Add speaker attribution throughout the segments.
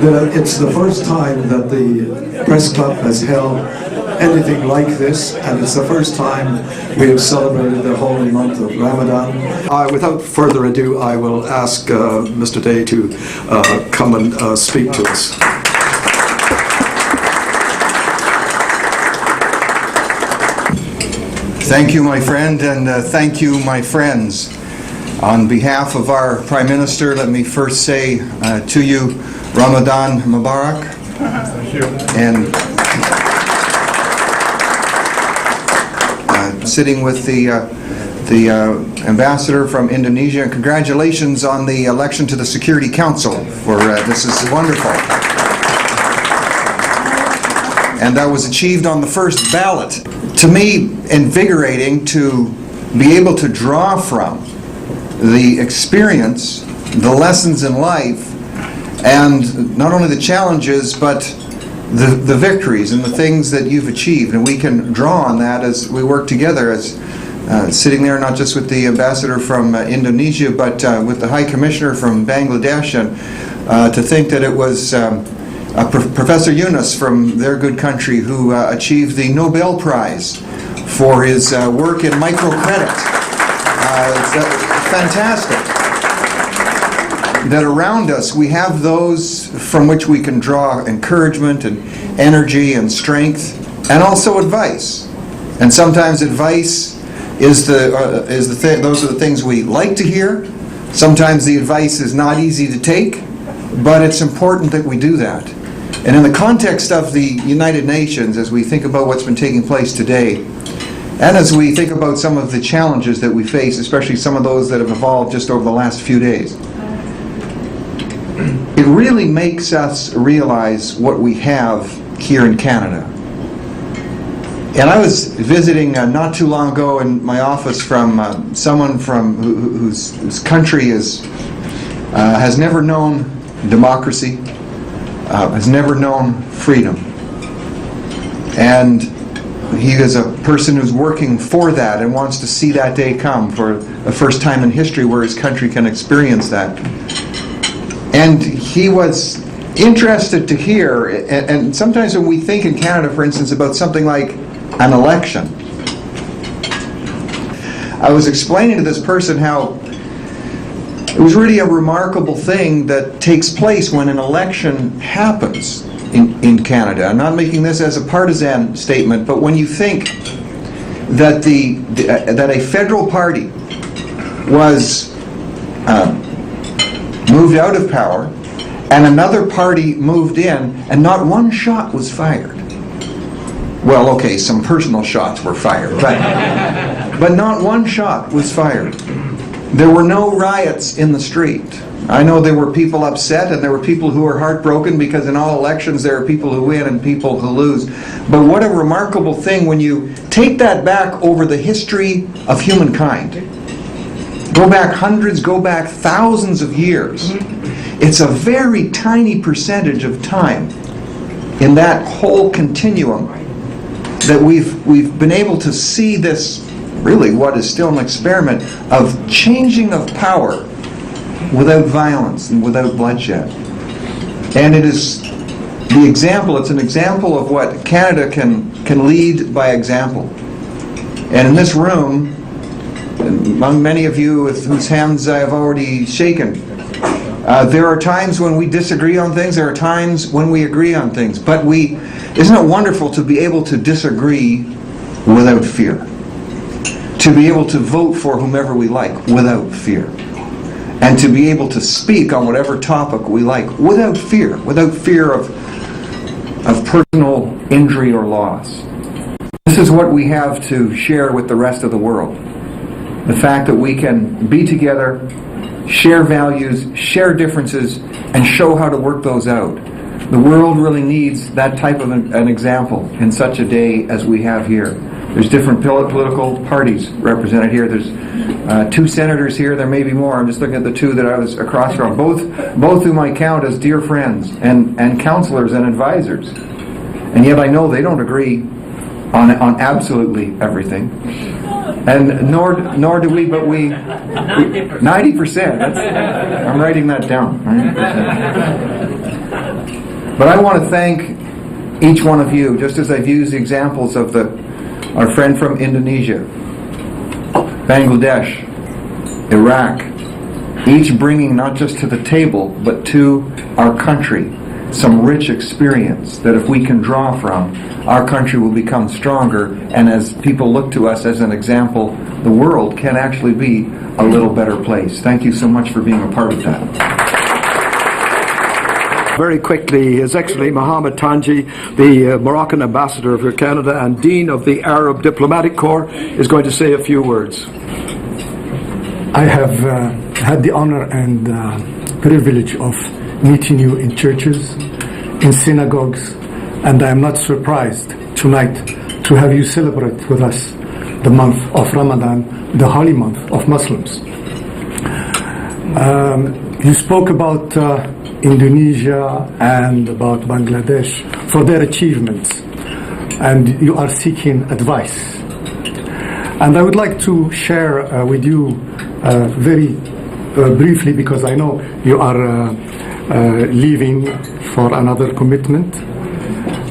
Speaker 1: It's the first time that the Press Club has held anything like this, and it's the first time we have celebrated the Holy Month of Ramadan. Without further ado, I will ask Mr. Day to come and speak to us.
Speaker 2: Thank you, my friend, and thank you, my friends. On behalf of our Prime Minister, let me first say to you, Ramadan Mubarak.
Speaker 3: Thank you.
Speaker 2: And sitting with the ambassador from Indonesia, and congratulations on the election to the Security Council. This is wonderful. And that was achieved on the first ballot. To me, invigorating to be able to draw from the experience, the lessons in life, and not only the challenges, but the victories and the things that you've achieved. And we can draw on that as we work together, as sitting there not just with the ambassador from Indonesia, but with the High Commissioner from Bangladesh, and to think that it was Professor Yunus from their good country who achieved the Nobel Prize for his work in microcredit. Fantastic. That around us we have those from which we can draw encouragement and energy and strength, and also advice. And sometimes advice is those are the things we like to hear. Sometimes the advice is not easy to take, but it's important that we do that. And in the context of the United Nations, as we think about what's been taking place today, and as we think about some of the challenges that we face, especially some of those that have evolved just over the last few days, it really makes us realize what we have here in Canada. And I was visiting not too long ago in my office from someone from whose country has never known democracy, has never known freedom. And he is a person who's working for that and wants to see that day come for the first time in history where his country can experience that. And he was interested to hear, and sometimes when we think in Canada, for instance, about something like an election, I was explaining to this person how it was really a remarkable thing that takes place when an election happens in Canada. I'm not making this as a partisan statement, but when you think that that a federal party was moved out of power and another party moved in, and not one shot was fired. Well, okay, some personal shots were fired, but not one shot was fired. There were no riots in the street. I know there were people upset and there were people who were heartbroken, because in all elections there are people who win and people who lose. But what a remarkable thing when you take that back over the history of humankind. Go back hundreds, go back thousands of years. It's a very tiny percentage of time in that whole continuum that we've been able to see this, really what is still an experiment of changing of power without violence and without bloodshed. And it is the example, it's an example of what Canada can lead by example. And in this room, among many of you with whose hands I have already shaken, there are times when we disagree on things, there are times when we agree on things, but isn't it wonderful to be able to disagree without fear? To be able to vote for whomever we like without fear. And to be able to speak on whatever topic we like without fear of personal injury or loss. This is what we have to share with the rest of the world. The fact that we can be together, share values, share differences, and show how to work those out. The world really needs that type of an example in such a day as we have here. There's different political parties represented here. There's 2 senators here. There may be more. I'm just looking at the 2 that I was across from. Both whom I count as dear friends and counselors and advisors. And yet I know they don't agree on absolutely everything. And nor do we, but we 90%. I'm writing that down. 90%. But I want to thank each one of you, just as I've used the examples of our friend from Indonesia, Bangladesh, Iraq, each bringing not just to the table, but to our country some rich experience that if we can draw from, our country will become stronger, and as people look to us as an example, the world can actually be a little better place. Thank you so much for being a part of that.
Speaker 1: Very quickly, His Excellency Mohammed Tangi, the Moroccan ambassador for Canada and Dean of the Arab Diplomatic Corps, is going to say a few words.
Speaker 3: I have had the honor and privilege of meeting you in churches, in synagogues, and I am not surprised tonight to have you celebrate with us the month of Ramadan, the holy month of Muslims. You spoke about Indonesia and about Bangladesh for their achievements, and you are seeking advice. And I would like to share with you very briefly, because I know you are leaving for another commitment.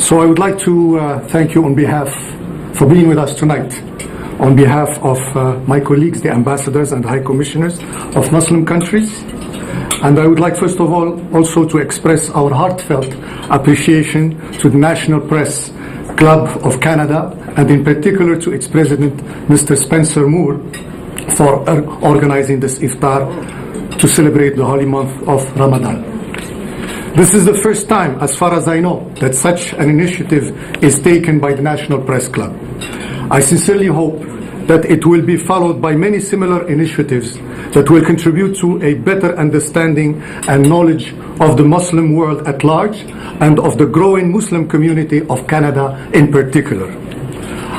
Speaker 3: So I would like to thank you on behalf for being with us tonight, on behalf of my colleagues, the ambassadors and high commissioners of Muslim countries. And I would like, first of all, also to express our heartfelt appreciation to the National Press Club of Canada, and in particular to its president, Mr. Spencer Moore, for organizing this iftar to celebrate the holy month of Ramadan. This is the first time, as far as I know, that such an initiative is taken by the National Press Club. I sincerely hope that it will be followed by many similar initiatives that will contribute to a better understanding and knowledge of the Muslim world at large and of the growing Muslim community of Canada in particular.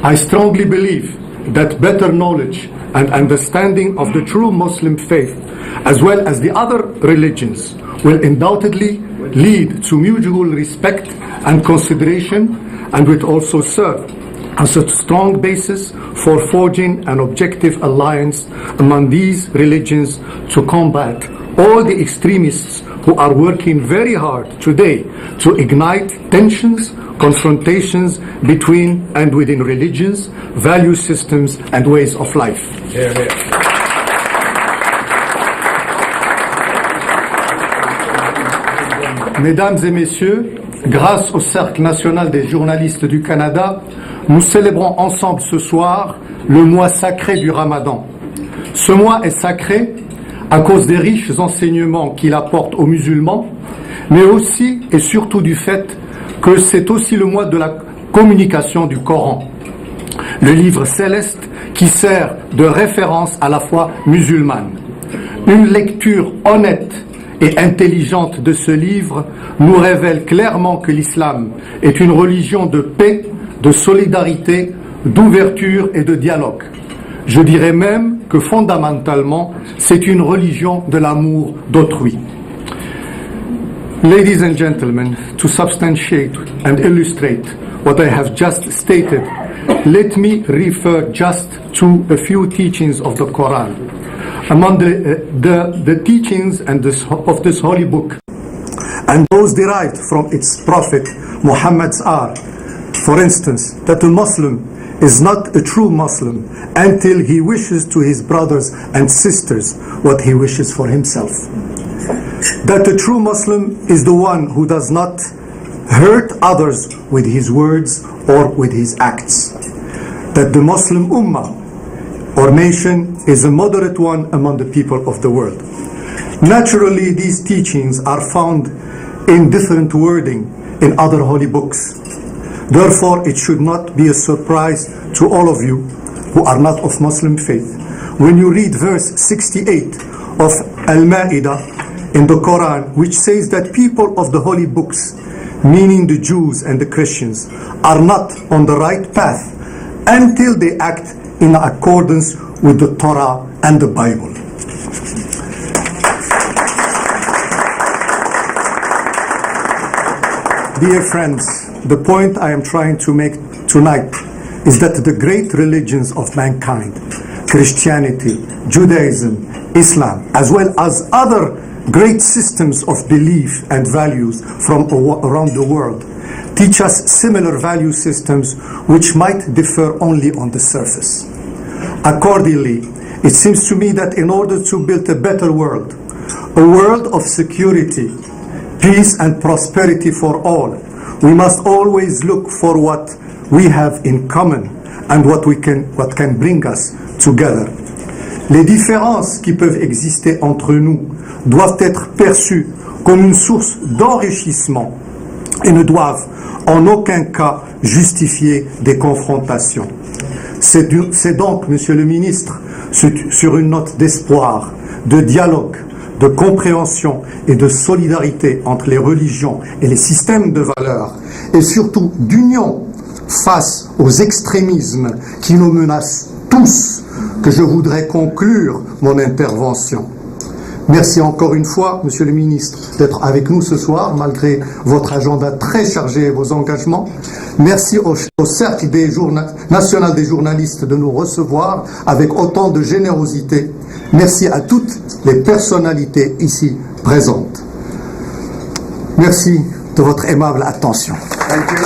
Speaker 3: I strongly believe that better knowledge and understanding of the true Muslim faith, as well as the other religions, will undoubtedly lead to mutual respect and consideration, and will also serve as a strong basis for forging an objective alliance among these religions to combat all the extremists who are working very hard today to ignite tensions, confrontations between and within religions, value systems, and ways of life. Mesdames et messieurs, grâce au Cercle national des journalistes du Canada, nous célébrons ensemble ce soir le mois sacré du Ramadan. Ce mois est sacré à cause des riches enseignements qu'il apporte aux musulmans, mais aussi et surtout du fait que c'est aussi le mois de la communication du Coran, le livre céleste qui sert de référence à la foi musulmane. Une lecture honnête et intelligente de ce livre nous révèle clairement que l'islam est une religion de paix, de solidarité, d'ouverture et de dialogue. Je dirais même que fondamentalement, c'est une religion de l'amour d'autrui. Ladies and gentlemen, to substantiate and illustrate what I have just stated, let me refer just to a few teachings of the Quran. Among the teachings and of this holy book, and those derived from its prophet Muhammad's are, for instance, that a Muslim is not a true Muslim until he wishes to his brothers and sisters what he wishes for himself. That a true Muslim is the one who does not hurt others with his words or with his acts. That the Muslim Ummah or nation is a moderate one among the people of the world. Naturally, these teachings are found in different wording in other holy books. Therefore, it should not be a surprise to all of you who are not of Muslim faith when you read verse 68 of Al-Ma'idah in the Quran, which says that people of the holy books, meaning the Jews and the Christians, are not on the right path until they act in accordance with the Torah and the Bible. Dear friends, the point I am trying to make tonight is that the great religions of mankind, Christianity, Judaism, Islam, as well as other great systems of belief and values from around the world teach us similar value systems which might differ only on the surface. Accordingly, it seems to me that in order to build a better world, a world of security, peace and prosperity for all, we must always look for what we have in common and what can bring us together. Les différences qui peuvent exister entre nous doivent être perçues comme une source d'enrichissement et ne doivent en aucun cas justifier des confrontations. C'est donc, Monsieur le Ministre, sur une note d'espoir, de dialogue, de compréhension et de solidarité entre les religions et les systèmes de valeurs, et surtout d'union face aux extrémismes qui nous menacent tous, que je voudrais conclure mon intervention. Merci encore une fois, Monsieur le Ministre, d'être avec nous ce soir, malgré votre agenda très chargé et vos engagements. Merci au Cercle national des journalistes de nous recevoir avec autant de générosité. Merci à toutes les personnalités ici présentes. Merci de votre aimable attention.
Speaker 2: Thank you.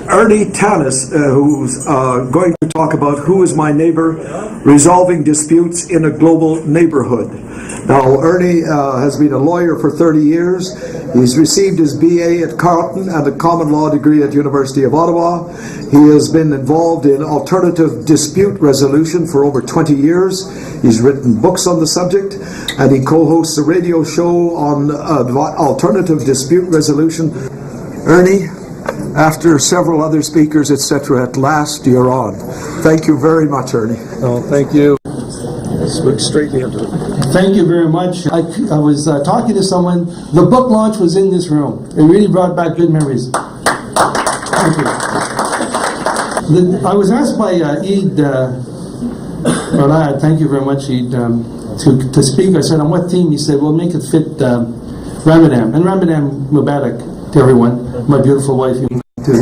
Speaker 1: Ernie Tanis, who's going to talk about Who is My Neighbor? Resolving Disputes in a Global Neighborhood. Now, Ernie has been a lawyer for 30 years. He's received his BA at Carleton and a common law degree at University of Ottawa. He has been involved in alternative dispute resolution for over 20 years. He's written books on the subject, and he co-hosts a radio show on alternative dispute resolution. Ernie, after several other speakers, etc., at last you're on. Thank you very much, Ernie.
Speaker 4: Oh, thank you.
Speaker 1: Look straight into it.
Speaker 4: Thank you very much. I was talking to someone. The book launch was in this room. It really brought back good memories. Thank you. I was asked by Eid Balad, thank you very much, Eid, to speak. I said, on what theme? He said, well, make it fit Ramadan. And Ramadan Mubarak to everyone. My beautiful wife, too,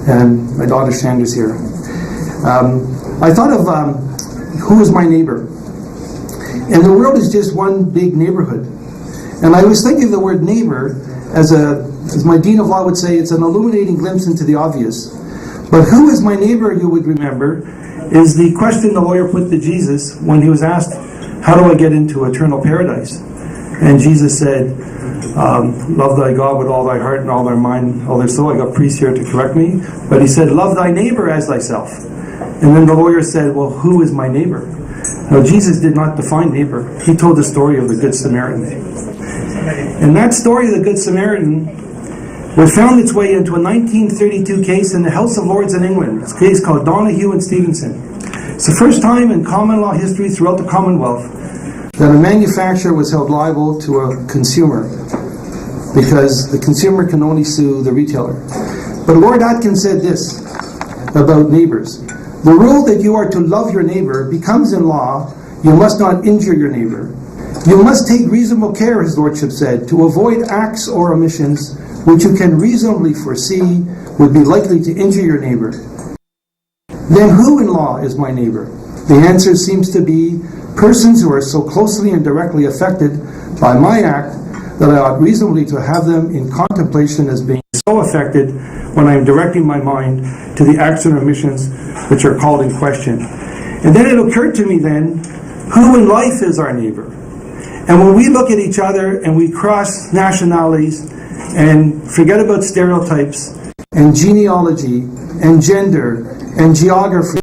Speaker 4: and my daughter Shanda's here. I thought of who is my neighbor? And the world is just one big neighborhood. And I was thinking of the word neighbor as my dean of law would say, it's an illuminating glimpse into the obvious. But who is my neighbor, you would remember, is the question the lawyer put to Jesus when he was asked, how do I get into eternal paradise? And Jesus said, love thy God with all thy heart and all thy mind, all thy soul. I got priests here to correct me. But he said, love thy neighbor as thyself. And then the lawyer said, well, who is my neighbor? Now, Jesus did not define neighbor. He told the story of the Good Samaritan. And that story of the Good Samaritan was found its way into a 1932 case in the House of Lords in England. It's a case called Donoghue and Stevenson. It's the first time in common law history throughout the Commonwealth that a manufacturer was held liable to a consumer because the consumer can only sue the retailer. But Lord Atkins said this about neighbors. The rule that you are to love your neighbor becomes in law, you must not injure your neighbor. You must take reasonable care, his lordship said, to avoid acts or omissions which you can reasonably foresee would be likely to injure your neighbor. Then who in law is my neighbor? The answer seems to be persons who are so closely and directly affected by my act that I ought reasonably to have them in contemplation as being so affected when I am directing my mind to the acts and omissions which are called in question. And then it occurred to me then, who in life is our neighbor? And when we look at each other and we cross nationalities and forget about stereotypes and genealogy and gender and geography